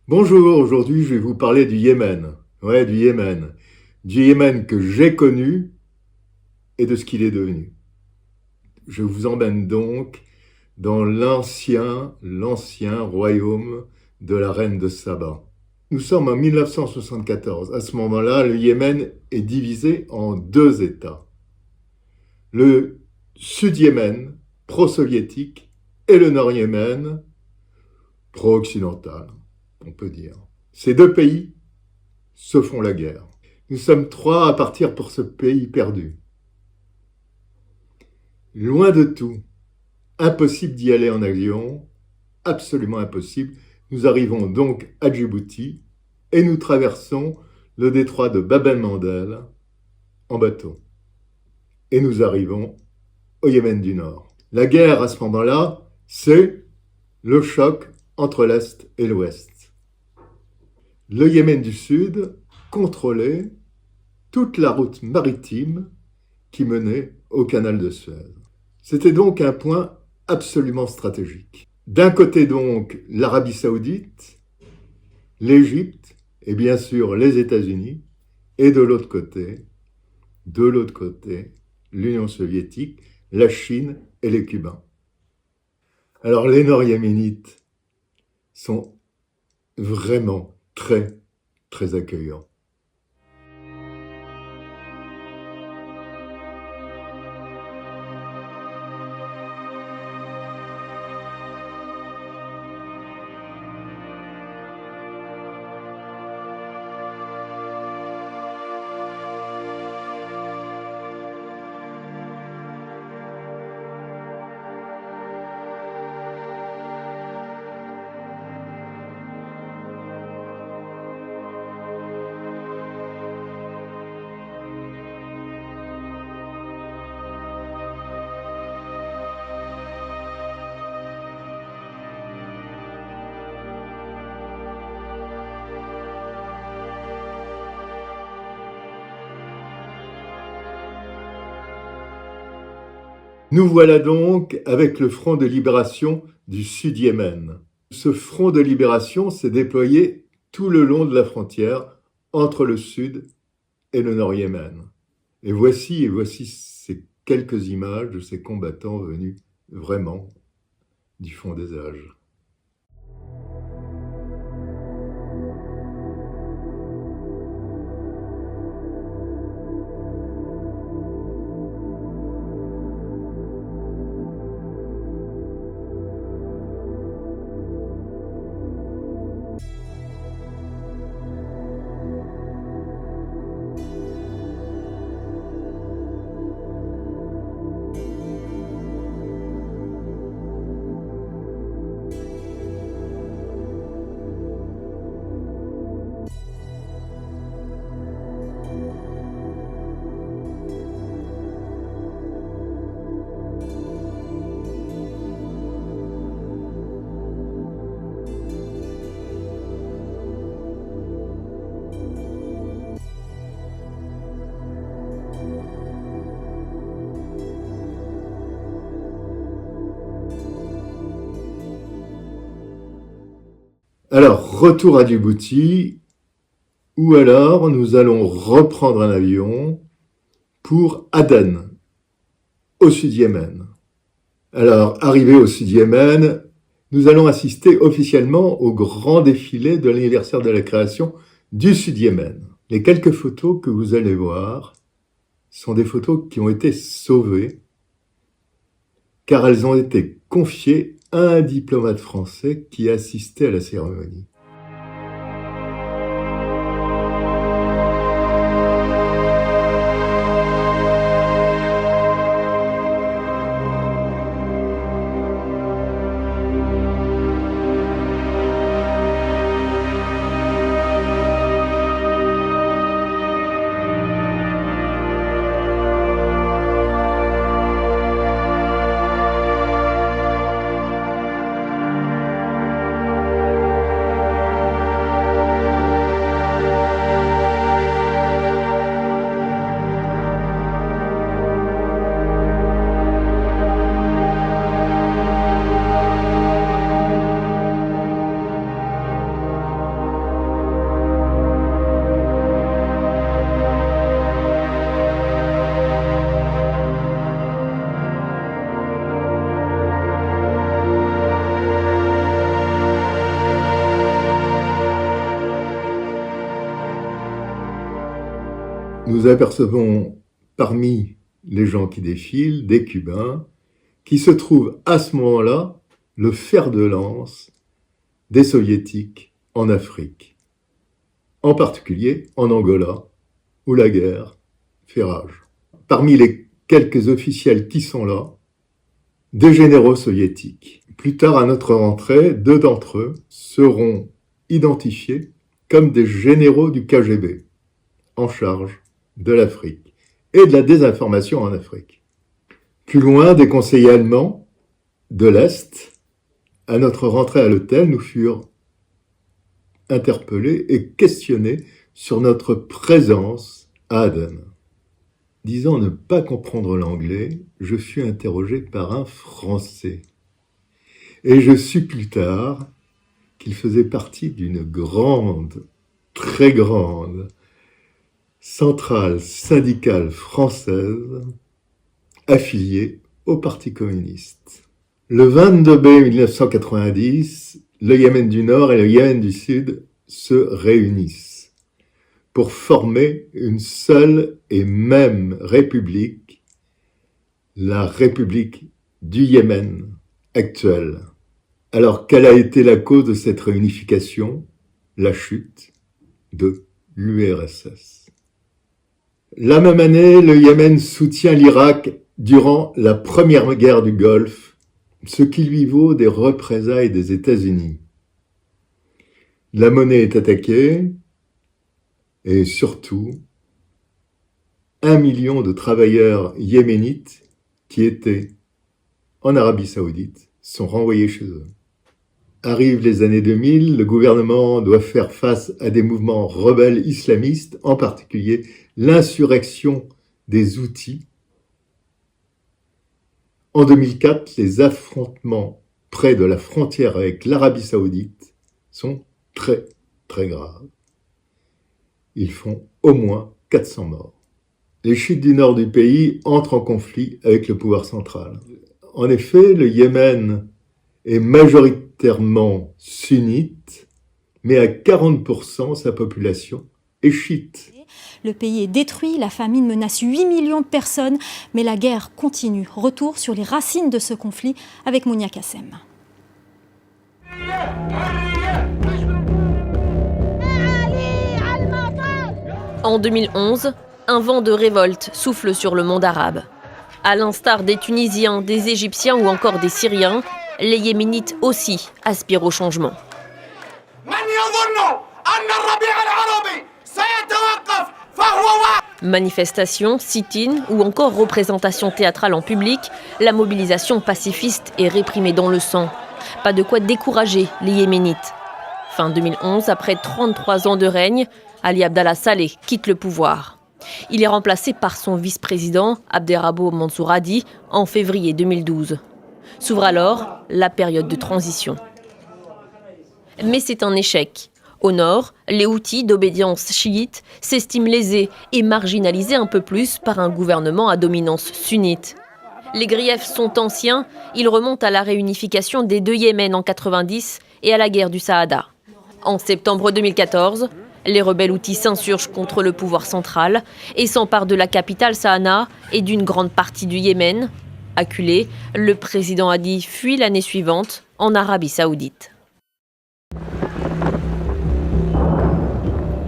Bonjour, aujourd'hui je vais vous parler du Yémen. Ouais, du Yémen. Du Yémen que j'ai connu et de ce qu'il est devenu. Je vous emmène donc dans l'ancien royaume de la reine de Saba. Nous sommes en 1974. À ce moment-là, le Yémen est divisé en deux États. Le Sud-Yémen, pro-soviétique, et le Nord-Yémen, pro-occidental, on peut dire. Ces deux pays se font la guerre. Nous sommes trois à partir pour ce pays perdu. Loin de tout, impossible d'y aller en avion, absolument impossible. Nous arrivons donc à Djibouti et nous traversons le détroit de Bab el-Mandeb en bateau. Et nous arrivons au Yémen du Nord. La guerre à ce moment-là, c'est le choc entre l'Est et l'Ouest. Le Yémen du Sud contrôlait toute la route maritime qui menait au canal de Suez. C'était donc un point absolument stratégique. D'un côté donc l'Arabie saoudite, l'Égypte et bien sûr les États-Unis, et de l'autre côté, l'Union soviétique, la Chine et les Cubains. Alors les Nord-Yéménites sont vraiment très, très accueillants. Nous voilà donc avec le Front de libération du Sud-Yémen. Ce front de libération s'est déployé tout le long de la frontière entre le Sud et le Nord-Yémen. Et voici ces quelques images de ces combattants venus vraiment du fond des âges. Alors, retour à Djibouti, ou alors nous allons reprendre un avion pour Aden, au Sud-Yémen. Alors, arrivé au Sud-Yémen, nous allons assister officiellement au grand défilé de l'anniversaire de la création du Sud-Yémen. Les quelques photos que vous allez voir sont des photos qui ont été sauvées car elles ont été confiées à un diplomate français qui assistait à la cérémonie. nous apercevons parmi les gens qui défilent des Cubains qui se trouvent à ce moment-là le fer de lance des Soviétiques en Afrique, en particulier en Angola, où la guerre fait rage. Parmi les quelques officiels qui sont là, des généraux soviétiques. Plus tard, à notre rentrée, 2 d'entre eux seront identifiés comme des généraux du KGB en charge de l'Afrique et de la désinformation en Afrique. Plus loin, des conseillers allemands de l'Est, à notre rentrée à l'hôtel, nous furent interpellés et questionnés sur notre présence à Aden. Disant ne pas comprendre l'anglais, je fus interrogé par un Français. Et je sus plus tard qu'il faisait partie d'une grande, très grande, centrale syndicale française affiliée au Parti communiste. Le 22 mai 1990, le Yémen du Nord et le Yémen du Sud se réunissent pour former une seule et même république, la République du Yémen actuelle. Alors, quelle a été la cause de cette réunification? La chute de l'URSS. La même année, le Yémen soutient l'Irak durant la première guerre du Golfe, ce qui lui vaut des représailles des États-Unis. La monnaie est attaquée et surtout, 1 million de travailleurs yéménites qui étaient en Arabie Saoudite sont renvoyés chez eux. Arrivent les années 2000, le gouvernement doit faire face à des mouvements rebelles islamistes, en particulier l'insurrection des Houthis. En 2004, les affrontements près de la frontière avec l'Arabie Saoudite sont très, très graves. Ils font au moins 400 morts. Les chiites du nord du pays entrent en conflit avec le pouvoir central. En effet, le Yémen est majoritairement sunnite, mais à 40% sa population est chiite. Le pays est détruit, la famine menace 8 millions de personnes, mais la guerre continue. Retour sur les racines de ce conflit avec Mounia Kassem. En 2011, un vent de révolte souffle sur le monde arabe. À l'instar des Tunisiens, des Égyptiens ou encore des Syriens, les Yéménites aussi aspirent au changement. Manifestations, sit-in ou encore représentation théâtrale en public, la mobilisation pacifiste est réprimée dans le sang. Pas de quoi décourager les Yéménites. Fin 2011, après 33 ans de règne, Ali Abdallah Saleh quitte le pouvoir. Il est remplacé par son vice-président, Abderrabo Mansour Hadi, en février 2012. S'ouvre alors la période de transition. Mais c'est un échec. Au nord, les Houthis d'obédience chiite s'estiment lésés et marginalisés un peu plus par un gouvernement à dominance sunnite. Les griefs sont anciens, ils remontent à la réunification des 2 Yémen en 90 et à la guerre du Saada. En septembre 2014, les rebelles Houthis s'insurgent contre le pouvoir central et s'emparent de la capitale Sanaa et d'une grande partie du Yémen. Acculé, le président Hadi fuit l'année suivante en Arabie Saoudite.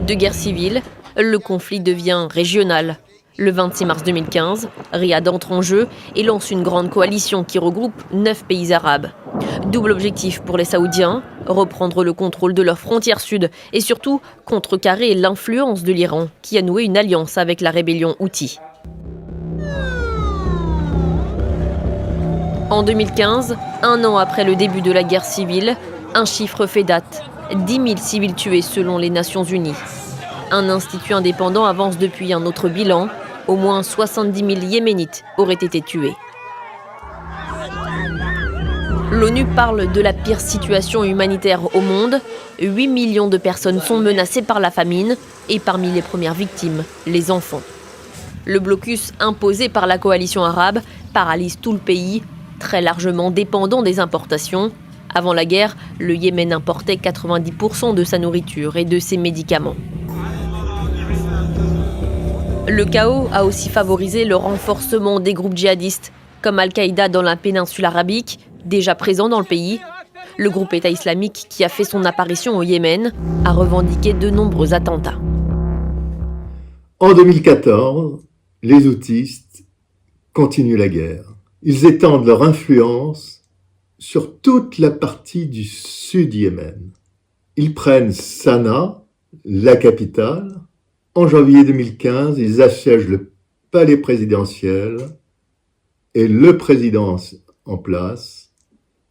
De guerre civile, le conflit devient régional. Le 26 mars 2015, Riyad entre en jeu et lance une grande coalition qui regroupe 9 pays arabes. Double objectif pour les Saoudiens, reprendre le contrôle de leur frontière sud et surtout contrecarrer l'influence de l'Iran qui a noué une alliance avec la rébellion Houthi. En 2015, 1 an après le début de la guerre civile, un chiffre fait date. 10 000 civils tués selon les Nations Unies. Un institut indépendant avance depuis un autre bilan. Au moins 70 000 Yéménites auraient été tués. L'ONU parle de la pire situation humanitaire au monde. 8 millions de personnes sont menacées par la famine et parmi les premières victimes, les enfants. Le blocus imposé par la coalition arabe paralyse tout le pays, très largement dépendant des importations. Avant la guerre, le Yémen importait 90% de sa nourriture et de ses médicaments. Le chaos a aussi favorisé le renforcement des groupes djihadistes, comme Al-Qaïda dans la péninsule arabique, déjà présent dans le pays. Le groupe État islamique, qui a fait son apparition au Yémen, a revendiqué de nombreux attentats. En 2014, les houthis continuent la guerre. Ils étendent leur influence sur toute la partie du sud Yémen. Ils prennent Sanaa, la capitale. En janvier 2015, ils assiègent le palais présidentiel et le président en place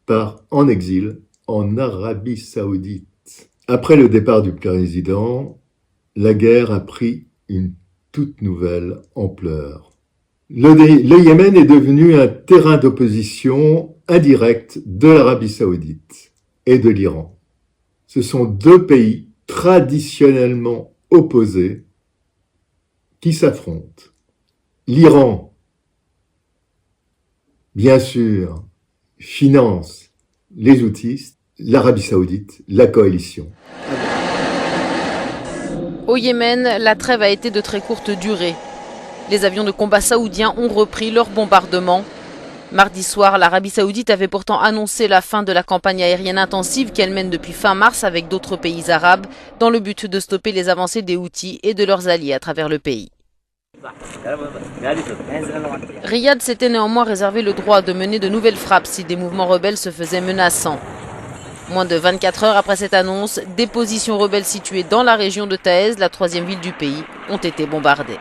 part en exil en Arabie Saoudite. Après le départ du président, la guerre a pris une toute nouvelle ampleur. Le Yémen est devenu un terrain d'opposition indirect de l'Arabie Saoudite et de l'Iran. Ce sont deux pays traditionnellement opposés qui s'affrontent. L'Iran, bien sûr, finance les houthis, l'Arabie Saoudite, la coalition. Au Yémen, la trêve a été de très courte durée. Les avions de combat saoudiens ont repris leur bombardement. Mardi soir, l'Arabie Saoudite avait pourtant annoncé la fin de la campagne aérienne intensive qu'elle mène depuis fin mars avec d'autres pays arabes, dans le but de stopper les avancées des Houthis et de leurs alliés à travers le pays. Riyad s'était néanmoins réservé le droit de mener de nouvelles frappes si des mouvements rebelles se faisaient menaçants. Moins de 24 heures après cette annonce, des positions rebelles situées dans la région de Taïz, la troisième ville du pays, ont été bombardées.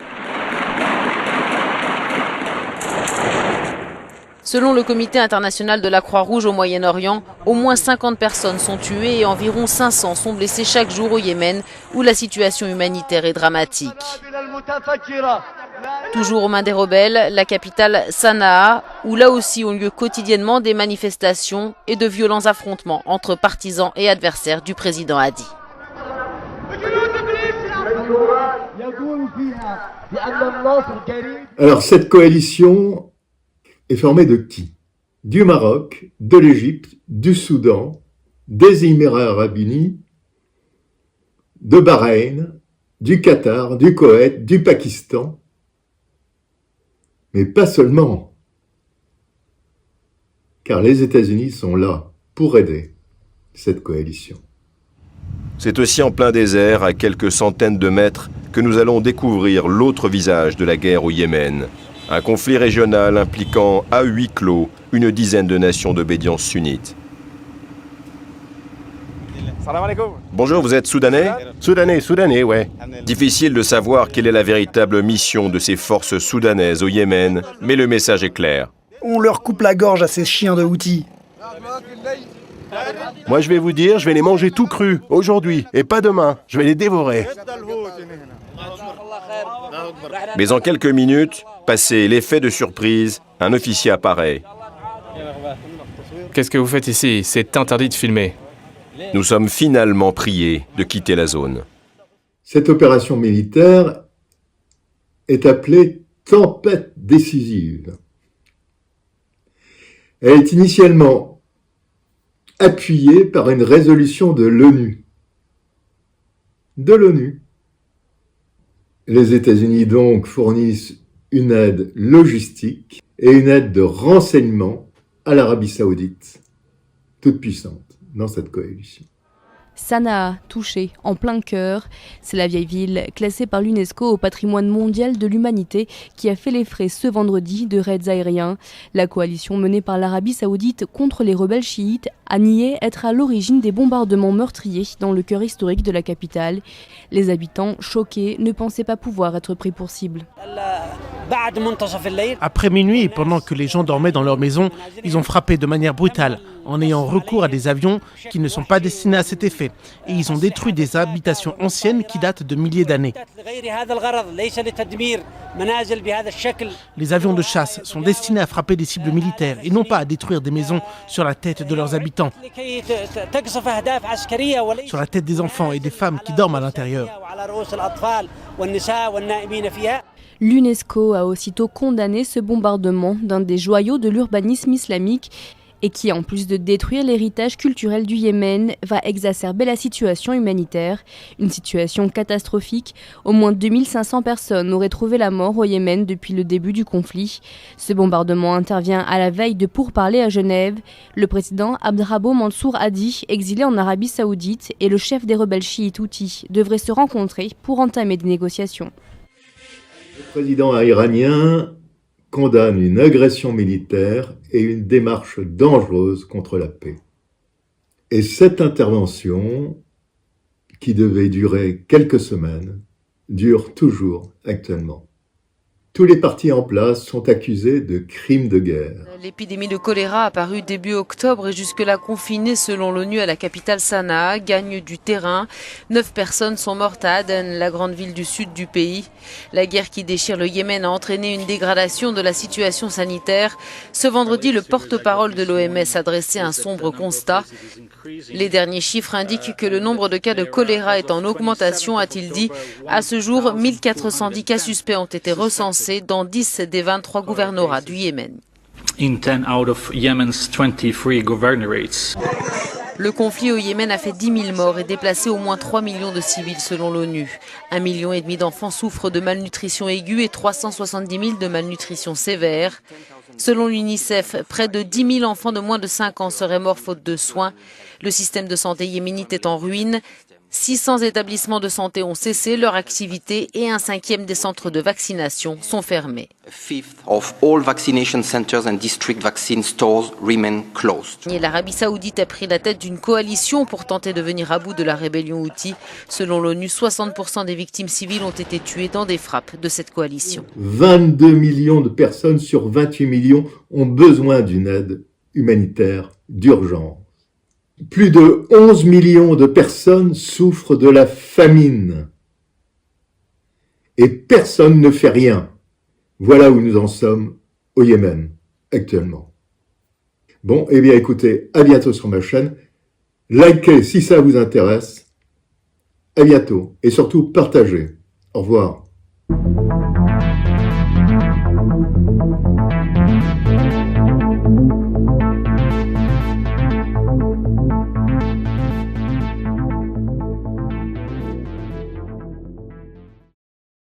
Selon le Comité international de la Croix-Rouge au Moyen-Orient, au moins 50 personnes sont tuées et environ 500 sont blessées chaque jour au Yémen, où la situation humanitaire est dramatique. Toujours aux mains des rebelles, la capitale Sanaa, où là aussi ont lieu quotidiennement des manifestations et de violents affrontements entre partisans et adversaires du président Hadi. Alors cette coalition est formée de qui? Du Maroc, de l'Égypte, du Soudan, des Émirats arabes unis, de Bahreïn, du Qatar, du Koweït, du Pakistan. Mais pas seulement, car les États-Unis sont là pour aider cette coalition. C'est aussi en plein désert, à quelques centaines de mètres, que nous allons découvrir l'autre visage de la guerre au Yémen. Un conflit régional impliquant à huis clos une dizaine de nations d'obédience sunnite. Bonjour, vous êtes soudanais? Soudanais, ouais. Difficile de savoir quelle est la véritable mission de ces forces soudanaises au Yémen, mais le message est clair. On leur coupe la gorge à ces chiens de Houthis. Moi, je vais vous dire, je vais les manger tout crus, aujourd'hui, et pas demain. Je vais les dévorer. Mais en quelques minutes, passé l'effet de surprise, un officier apparaît. Qu'est-ce que vous faites ici? C'est interdit de filmer. Nous sommes finalement priés de quitter la zone. Cette opération militaire est appelée tempête décisive. Elle est initialement appuyée par une résolution de l'ONU. Les États-Unis donc fournissent une aide logistique et une aide de renseignement à l'Arabie Saoudite, toute puissante dans cette coalition. Sanaa, touchée, en plein cœur, c'est la vieille ville classée par l'UNESCO au patrimoine mondial de l'humanité qui a fait les frais ce vendredi de raids aériens. La coalition menée par l'Arabie Saoudite contre les rebelles chiites a nié être à l'origine des bombardements meurtriers dans le cœur historique de la capitale. Les habitants, choqués, ne pensaient pas pouvoir être pris pour cible. Après minuit, pendant que les gens dormaient dans leur maison, ils ont frappé de manière brutale, en ayant recours à des avions qui ne sont pas destinés à cet effet. Et ils ont détruit des habitations anciennes qui datent de milliers d'années. Les avions de chasse sont destinés à frapper des cibles militaires et non pas à détruire des maisons sur la tête de leurs habitants, sur la tête des enfants et des femmes qui dorment à l'intérieur. L'UNESCO a aussitôt condamné ce bombardement d'un des joyaux de l'urbanisme islamique et qui, en plus de détruire l'héritage culturel du Yémen, va exacerber la situation humanitaire. Une situation catastrophique. Au moins 2500 personnes auraient trouvé la mort au Yémen depuis le début du conflit. Ce bombardement intervient à la veille de pourparlers à Genève. Le président Abdrabbo Mansour Hadi, exilé en Arabie Saoudite, et le chef des rebelles chiites Houthis devraient se rencontrer pour entamer des négociations. Le président iranien condamne une agression militaire et une démarche dangereuse contre la paix. Et cette intervention, qui devait durer quelques semaines, dure toujours actuellement. Tous les partis en place sont accusés de crimes de guerre. L'épidémie de choléra apparue début octobre et jusque-là confinée selon l'ONU à la capitale Sanaa gagne du terrain. 9 personnes sont mortes à Aden, la grande ville du sud du pays. La guerre qui déchire le Yémen a entraîné une dégradation de la situation sanitaire. Ce vendredi, le porte-parole de l'OMS a dressé un sombre constat. Les derniers chiffres indiquent que le nombre de cas de choléra est en augmentation, a-t-il dit. À ce jour, 1410 cas suspects ont été recensés dans 10 des 23 gouvernorats du Yémen. In 10 out of Yemen's 23 governorates. Le conflit au Yémen a fait 10 000 morts et déplacé au moins 3 millions de civils selon l'ONU. 1,5 million d'enfants souffrent de malnutrition aiguë et 370 000 de malnutrition sévère. Selon l'UNICEF, près de 10 000 enfants de moins de 5 ans seraient morts faute de soins. Le système de santé yéménite est en ruine. 600 établissements de santé ont cessé leur activité et 1/5 des centres de vaccination sont fermés. Et l'Arabie Saoudite a pris la tête d'une coalition pour tenter de venir à bout de la rébellion Houthi. Selon l'ONU, 60% des victimes civiles ont été tuées dans des frappes de cette coalition. 22 millions de personnes sur 28 millions ont besoin d'une aide humanitaire d'urgence. Plus de 11 millions de personnes souffrent de la famine. Et personne ne fait rien. Voilà où nous en sommes au Yémen, actuellement. Bon, eh bien écoutez, à bientôt sur ma chaîne. Likez si ça vous intéresse. À bientôt. Et surtout, partagez. Au revoir.